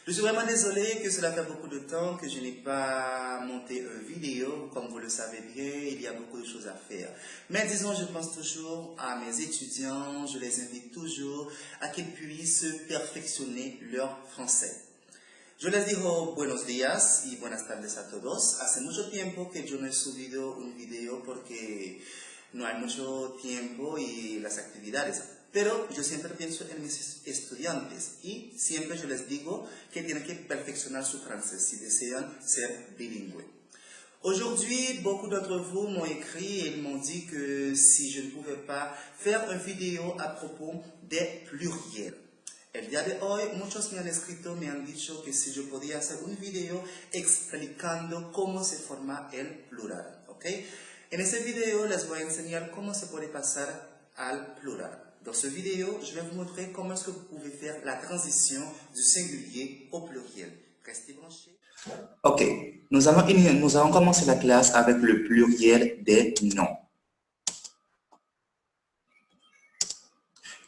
Je suis vraiment désolé que cela fait beaucoup de temps que je n'ai pas monté une vidéo. Comme vous le savez bien, il y a beaucoup de choses à faire. Mais disons, je pense toujours à mes étudiants, je les invite toujours à qu'ils puissent perfectionner leur français. Yo les digo buenos días y buenas tardes a todos. Hace mucho tiempo que yo no he subido un video porque no hay mucho tiempo y las actividades. Pero yo siempre pienso en mis estudiantes y siempre yo les digo que tienen que perfeccionar su francés si desean ser bilingües. Aujourd'hui, beaucoup d'entre vous m'ont écrit et ils m'ont dit que si je ne pouvais pas faire une vidéo à propos des pluriels. El día de hoy muchos me han escrito, me han dicho que si yo podía hacer un video explicando cómo se forma el plural, ¿ok? En ese video les voy a enseñar cómo se puede pasar al plural. Dans ce vidéo, je vais vous montrer comment est-ce que vous pouvez faire la transition du singulier au pluriel. Restez branchés. Ok, nous allons commencer la classe avec le pluriel des noms.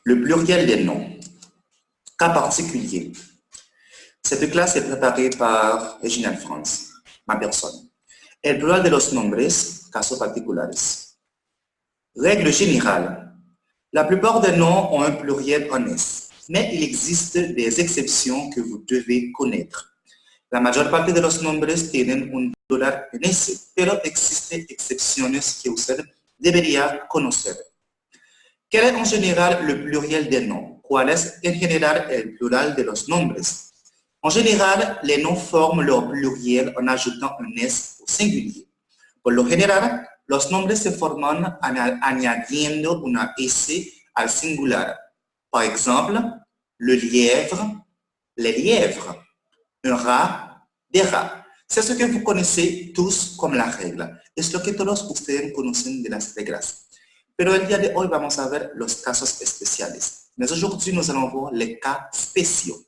Le pluriel des noms. Cas particulier. Cette clase est préparée par Reginald France, ma personne. El plural de los nombres, casos particulares. Règle générale. La plupart des noms ont un pluriel en S, mais il existe des exceptions que vous devez connaître. La mayor parte de los nombres tienen un plural en S, pero existen excepciones que usted debería conocer. ¿Qué es en general el pluriel de noms? ¿Cuál es en general el plural de los nombres? En general, les noms forment leur pluriel en ajoutant un S au singulier. Por lo general, los nombres se forman añadiendo una S al singular. Par exemple, le lièvre, les lièvres, un rat, des rats. C'est ce que vous connaissez tous comme la regla. Es lo que todos ustedes conocen de las reglas. Pero el día de hoy vamos a ver los casos especiales. Mais aujourd'hui, nous allons voir les cas spéciaux.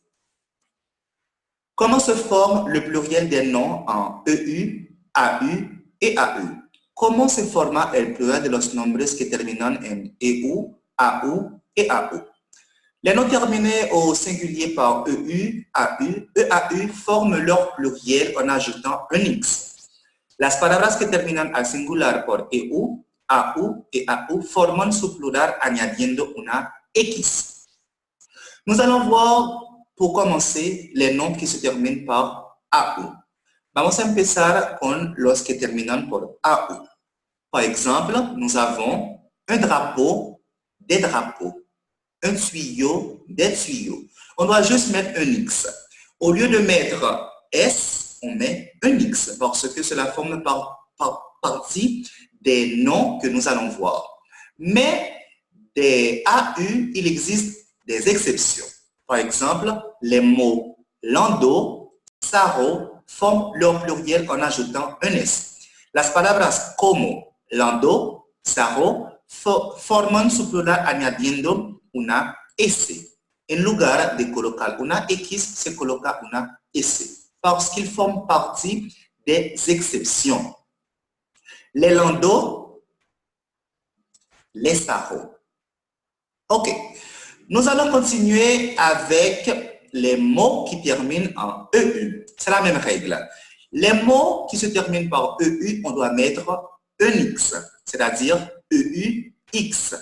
Comment se forme le pluriel des noms en EU, AU et AE? ¿Cómo se forma el plural de los nombres que terminan en EU, AU et AU? Les noms terminés au singulier par EU, AU, EAU forment leur pluriel en ajoutant un X. Las palabras que terminan al singular por EU, AU et AU forman su plural añadiendo una X. Nous allons voir, pour commencer, les noms qui se terminent par AU. Vamos a empezar con los que terminan por AU. Par exemple, nous avons un drapeau, des drapeaux, un tuyau, des tuyaux. On doit juste mettre un X. Au lieu de mettre S, on met un X parce que cela forme partie des noms que nous allons voir. Mais des AU, il existe des exceptions. Par exemple, les mots landau, sarro forment leur pluriel en ajoutant un S. Las palabras como landau, sarro forman su plural añadiendo una S. En lugar de colocar una X, se coloca una S, parce qu'ils forment partie des exceptions. Les landau, les sarro. Ok. Nous allons continuer avec les mots qui terminent en EU. C'est la même règle. Les mots qui se terminent par EU, on doit mettre un X, c'est-à-dire EUX.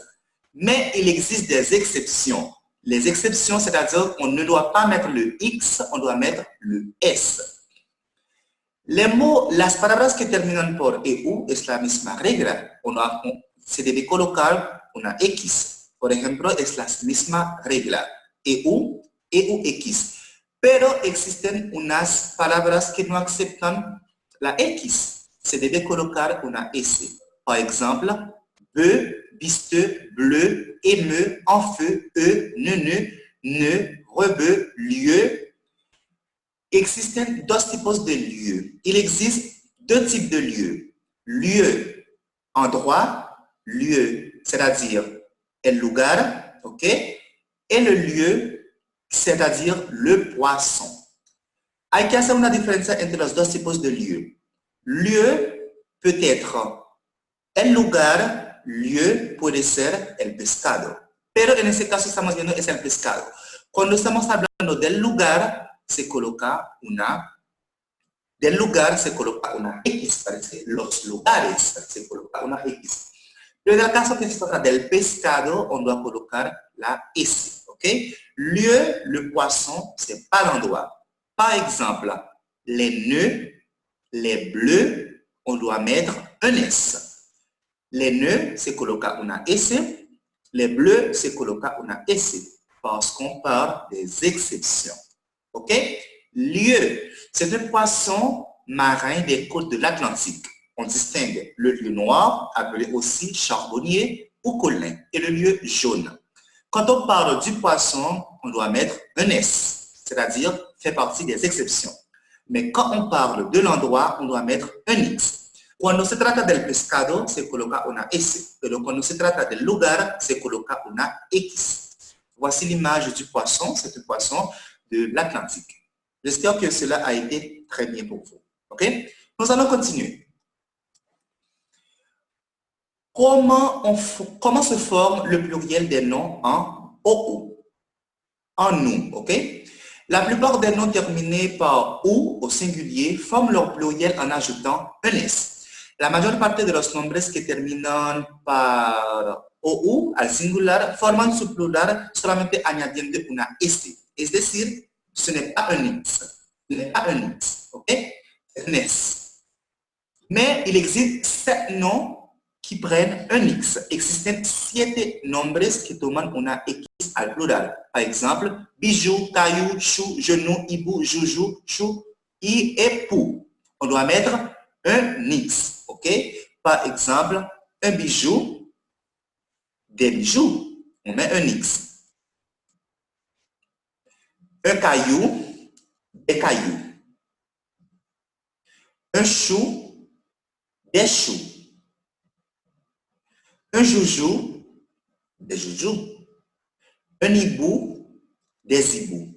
Mais il existe des exceptions. Les exceptions, c'est-à-dire qu'on ne doit pas mettre le X, on doit mettre le S. Les mots, las palabras que terminan por EU es la misma regla. Se debe colocar una X. Por ejemplo, es la misma regla, EU, EUX. Pero existen unas palabras que no aceptan la X. Se debe colocar una S. Par exemple, bœuf, bisteux, bleu, émeu, en feu, ne, rebeu, lieu. Existen dos tipos de lieux. Il existe deux types de lieux. Lieu, endroit, lieu, c'est-à-dire el lugar, ok, et le lieu, c'est-à-dire le poisson. Hay que hacer una diferencia entre los dos tipos de lieu. Lieu peut être el lugar, lieu puede ser el pescado. Pero en este caso estamos viendo es el pescado. Cuando estamos hablando del lugar, se coloca una, del lugar se coloca una X, parece, los lugares se coloca una X. Pero en el caso que se trata del pescado, on doit colocar la S, ok? Lieu, le poisson, c'est pas l'endroit. Par exemple, les nœuds, les bleus, on doit mettre un S. Les nœuds se coloca una S, les bleus se coloca una S, parce qu'on parle des exceptions. OK? Lieu, c'est un poisson marin des côtes de l'Atlantique. On distingue le lieu noir, appelé aussi charbonnier ou colin, et le lieu jaune. Quand on parle du poisson, on doit mettre un S, c'est-à-dire fait partie des exceptions. Mais quand on parle de l'endroit, on doit mettre un X. Cuando se trata del pescado, se coloca una S, pero cuando se trata del lugar, se coloca una X. Voici l'image du poisson, c'est un poisson de l'Atlantique. J'espère que cela a été très bien pour vous. OK? Nous allons continuer. Comment se forme le pluriel des noms en OU? En nous, OK? La plupart des noms terminés par OU au singulier forment leur pluriel en ajoutant un S. La mayor parte de los nombres que terminan par OU al singular forman su plural solamente añadiendo una S. Es decir, ce n'est pas un X. Ce n'est pas un X, OK? C'est un S. Mais il existe 7 noms qui prennent un X. Existen 7 nombres que toman una X al plural. Par exemple, bijou, caillou, chou, genou, hibou, joujou, chou, i et pou. On doit mettre un X, ok? Par exemple, un bijou, des bijoux, on met un X. Un caillou, des cailloux. Un chou, des choux. Un joujou, des joujous. Un hibou, des hiboux.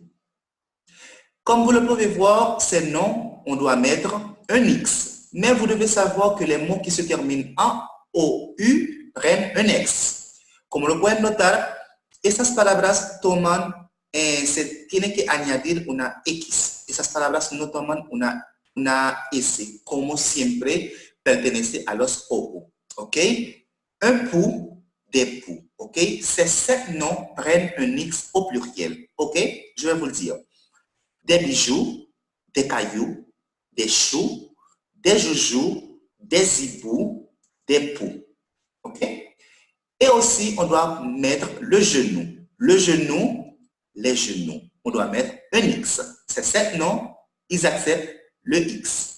Comme vous le pouvez voir, ces noms, on doit mettre un X. Mais vous devez savoir que les mots qui se terminent en OU prennent un X. Como lo pueden notar, estas palabras toman, se tiene que añadir una X. Esas palabras no toman una S, como siempre pertenece a los OU. ¿Ok? Un pou, des poux, ok? Ces 7 noms prennent un X au pluriel, ok? Je vais vous le dire. Des bijoux, des cailloux, des choux, des joujous, des hiboux, des poux, ok? Et aussi, on doit mettre le genou. Le genou, les genoux. On doit mettre un X. Ces 7 noms, ils acceptent le X.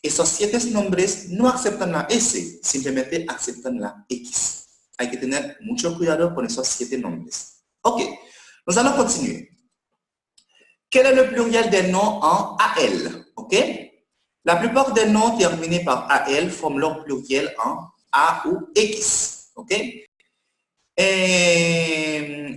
Esos 7 nombres no aceptan la S, simplemente aceptan la X. Hay que tener mucho cuidado con esos 7 nombres. Ok, nous allons continuer. Quel est le pluriel des noms en AL? Ok, la plupart des noms terminés par AL forment leur pluriel en A ou X. Ok,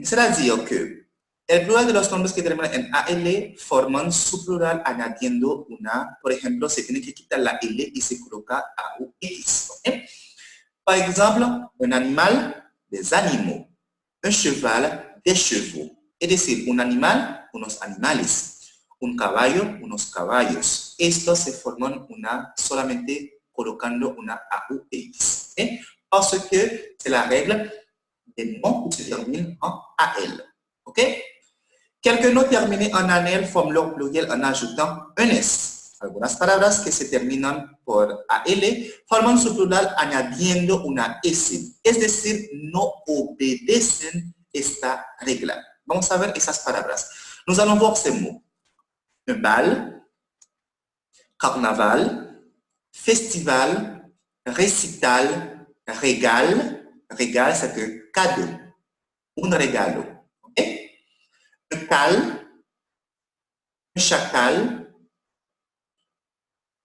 c'est-à-dire que el plural de los nombres que terminan en AL forman su plural añadiendo una, por ejemplo, se tiene que quitar la L y se coloca AUX. ¿Okay? Par exemple, un animal, des animaux. Un cheval, des chevaux. Es decir, un animal, unos animales. Un caballo, unos caballos. Estos se forman solamente colocando una AUX. ¿Okay? Parce que c'est la règle des noms qui se terminent en AL. OK? Quelques noms terminés en AL forment leur pluriel en ajoutant un S. Algunas palabras que se terminan por AL forman su plural añadiendo una S. Es decir, no obedecen esta regla. Vamos a ver esas palabras. Nous allons voir ces mots. Un bal, carnaval, festival, récital, régal. Régal, c'est un cadeau. Un regalo. Un cal, un chacal,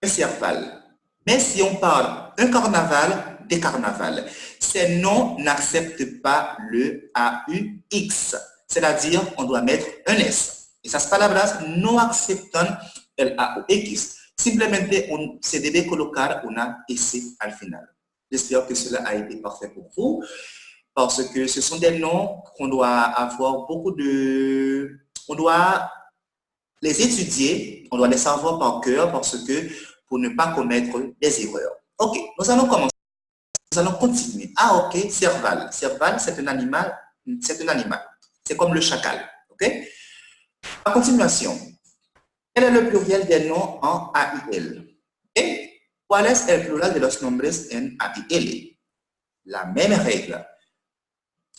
un cerval. Mais si on parle d'un carnaval, des carnavals, ces noms n'acceptent pas le AUX. C'est-à-dire, on doit mettre un S. Esas palabras no aceptan el AUX. Simplemente se debe colocar una S al final. J'espère que cela a été parfait pour vous. Parce que ce sont des noms qu'on doit avoir beaucoup de... On doit Les étudier, on doit les savoir par cœur pour ne pas commettre des erreurs. Ok, nous allons commencer. Nous allons continuer. Ah, ok, serval. Serval, c'est un animal. C'est un animal. C'est comme le chacal. Ok? En continuation, quel est le pluriel des noms en AIL? Et cuál es el plural de los nombres en AIL? La même règle.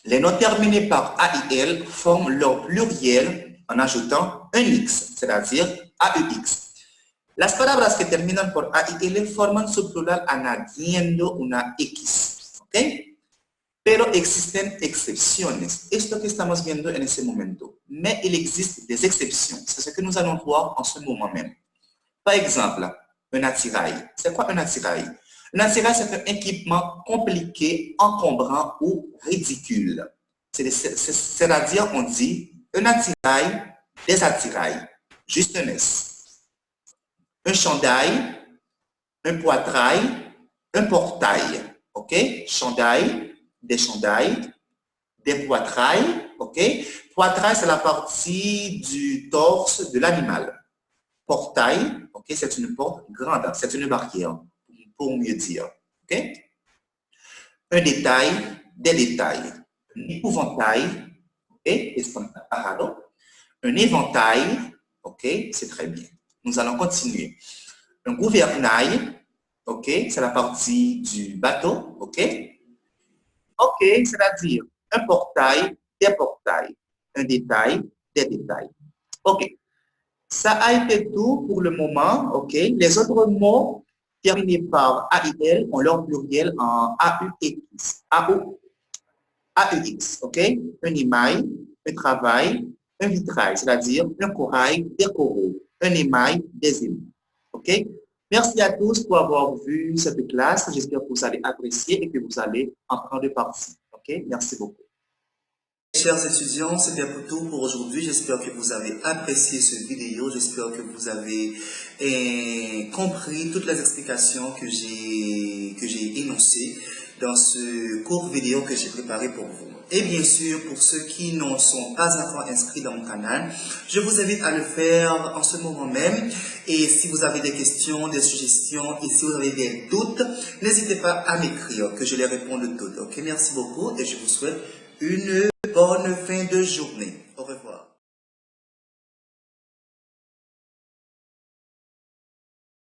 Les noms terminés par AIL forment leur pluriel en ajoutant un X, c'est-à-dire AUX. Las palabras que terminan por AIL forman su plural añadiendo una X, ¿ok? Pero existen excepciones. Esto que estamos viendo en ese momento. Mais il existe des exceptions. C'est ce que nous allons voir en ce moment même. Par exemple, un attirail. C'est quoi un attirail? Un attirail, c'est un équipement compliqué, encombrant ou ridicule. C'est-à-dire, on dit un attirail, des attirails. Juste un S. Un chandail, un poitrail, un portail. OK? Chandail, des chandails, des poitrails. OK? Poitrail, c'est la partie du torse de l'animal. Portail, ok, c'est une porte grande, c'est une barrière, pour mieux dire. Ok? Un détail, des détails. Un épouvantail, ok, espantaparo. Un éventail, ok, c'est très bien. Nous allons continuer. Un gouvernail, ok, c'est la partie du bateau, ok? Ok, c'est-à-dire un portail, des portails. Un détail, des détails. Ok. Ça a été tout pour le moment, ok? Les autres mots terminés par AIL ont leur pluriel en AUX, AUX, ok? Un émail, un travail, un vitrail, c'est-à-dire un corail, des coraux, un émail, des émaux, ok? Merci à tous pour avoir vu cette classe. J'espère que vous allez apprécier et que vous allez en prendre partie, ok? Merci beaucoup. Chers étudiants, c'était tout pour aujourd'hui. J'espère que vous avez apprécié cette vidéo. J'espère que vous avez compris toutes les explications que j'ai énoncées dans ce court vidéo que j'ai préparé pour vous. Et bien sûr, pour ceux qui ne sont pas encore inscrits dans mon canal, je vous invite à le faire en ce moment même. Et si vous avez des questions, des suggestions, et si vous avez des doutes, n'hésitez pas à m'écrire, que je les réponde toutes. Ok, merci beaucoup et je vous souhaite une bonne fin de journée.